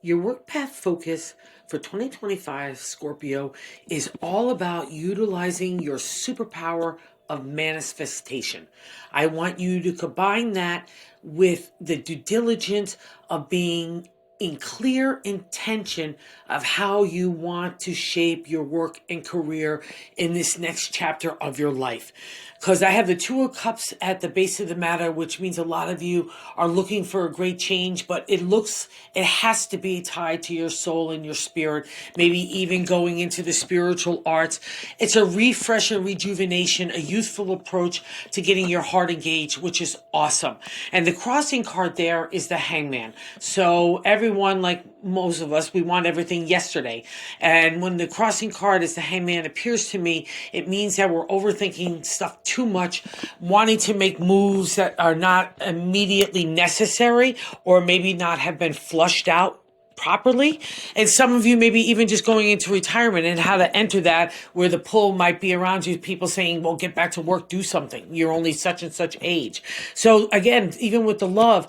Your work path focus for 2025 Scorpio is all about utilizing your superpower of manifestation. I want you to combine that with the due diligence of being in clear intention of how you want to shape your work and career in this next chapter of your life. Because I have the Two of Cups at the base of the matter, which means a lot of you are looking for a great change, but it has to be tied to your soul and your spirit, maybe even going into the spiritual arts. It's a refresh and rejuvenation, a youthful approach to getting your heart engaged, which is awesome. And the crossing card there is the Hangman. So everyone, like most of us, we want everything yesterday. And when the crossing card is the Hangman appears to me, it means that we're overthinking stuff too much, wanting to make moves that are not immediately necessary or maybe not have been flushed out properly. And some of you maybe even just going into retirement and how to enter that, where the pull might be around you, people saying, well, get back to work, do something. You're only such and such age. So again, even with the love,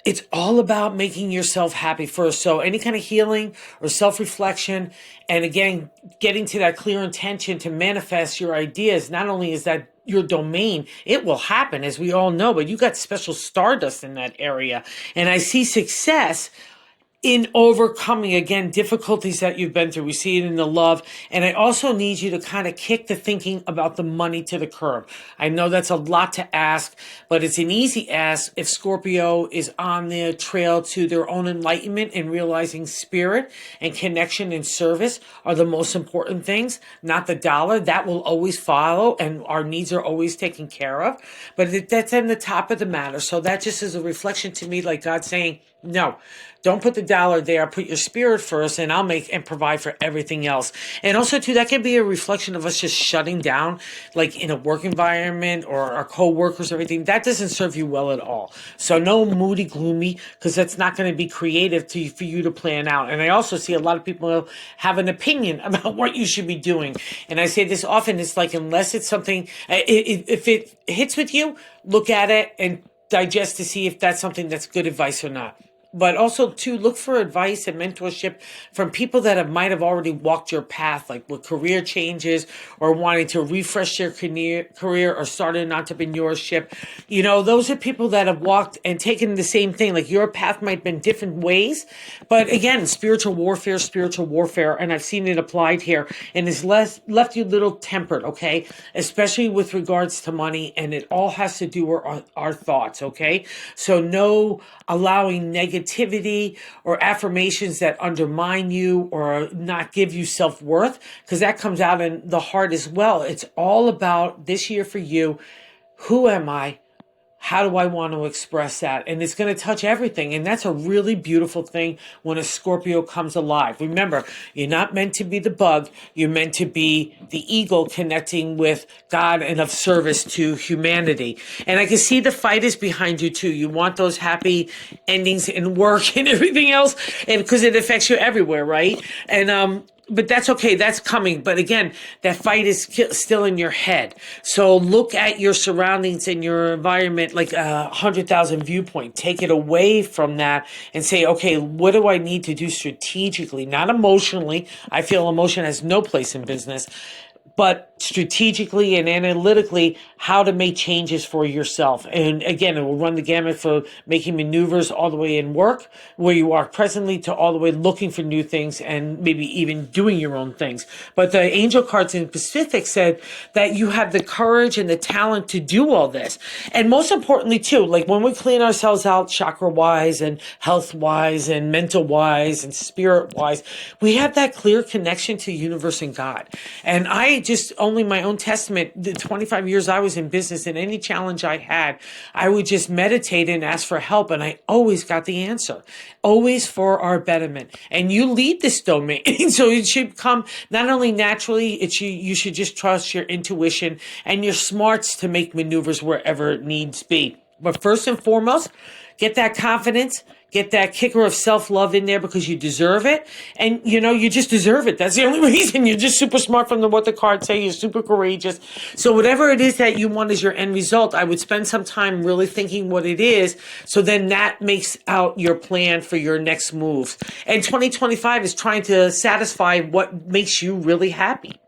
it's all about making yourself happy first. So any kind of healing or self-reflection, and again, getting to that clear intention to manifest your ideas, not only is that your domain, it will happen, as we all know, but you got special stardust in that area. And I see success in overcoming, again, difficulties that you've been through. We see it in the love. And I also need you to kind of kick the thinking about the money to the curb. I know that's a lot to ask, but it's an easy ask if Scorpio is on the trail to their own enlightenment and realizing spirit and connection and service are the most important things, not the dollar. That will always follow, and our needs are always taken care of. But that's in the top of the matter. So that just is a reflection to me, like God saying, no, don't put the dollar there. Put your spirit first, and I'll make and provide for everything else. And also, too, that can be a reflection of us just shutting down, like in a work environment or our co-workers, everything. That doesn't serve you well at all. So no moody, gloomy, because that's not going to be creative for you to plan out. And I also see a lot of people have an opinion about what you should be doing. And I say this often, it's like, unless it's something, if it hits with you, look at it and digest to see if that's something that's good advice or not. But also, to look for advice and mentorship from people that might have already walked your path, like with career changes or wanting to refresh their career or start an entrepreneurship. You know, those are people that have walked and taken the same thing. Like your path might have been different ways. But again, spiritual warfare, and I've seen it applied here, and it's left you a little tempered, okay? Especially with regards to money, and it all has to do with our thoughts, okay? So no allowing negativity or affirmations that undermine you or not give you self-worth, because that comes out in the heart as well. It's all about this year for you. Who am I? How do I want to express that? And it's going to touch everything. And that's a really beautiful thing when a Scorpio comes alive. Remember, you're not meant to be the bug. You're meant to be the eagle connecting with God and of service to humanity. And I can see the fight is behind you too. You want those happy endings in work and everything else, and because it affects you everywhere, right? And but that's okay. That's coming. But again, that fight is still in your head. So look at your surroundings and your environment like 100,000 viewpoint. Take it away from that and say, okay, what do I need to do strategically, not emotionally? I feel emotion has no place in business, but strategically and analytically, how to make changes for yourself. And again, it will run the gamut for making maneuvers all the way in work, where you are presently, to all the way looking for new things and maybe even doing your own things. But the angel cards in Pacific said that you have the courage and the talent to do all this. And most importantly, too, like when we clean ourselves out chakra-wise and health-wise and mental-wise and spirit-wise, we have that clear connection to the universe and God. And I just only my own testament, the 25 years I was in business, and any challenge I had, I would just meditate and ask for help. And I always got the answer, always for our betterment. And you lead this domain. So it should come not only naturally, you should just trust your intuition and your smarts to make maneuvers wherever it needs be. But first and foremost, get that confidence, get that kicker of self-love in there because you deserve it. And, you just deserve it. That's the only reason. You're just super smart from what the cards say. You're super courageous. So whatever it is that you want as your end result, I would spend some time really thinking what it is. So then that makes out your plan for your next moves. And 2025 is trying to satisfy what makes you really happy.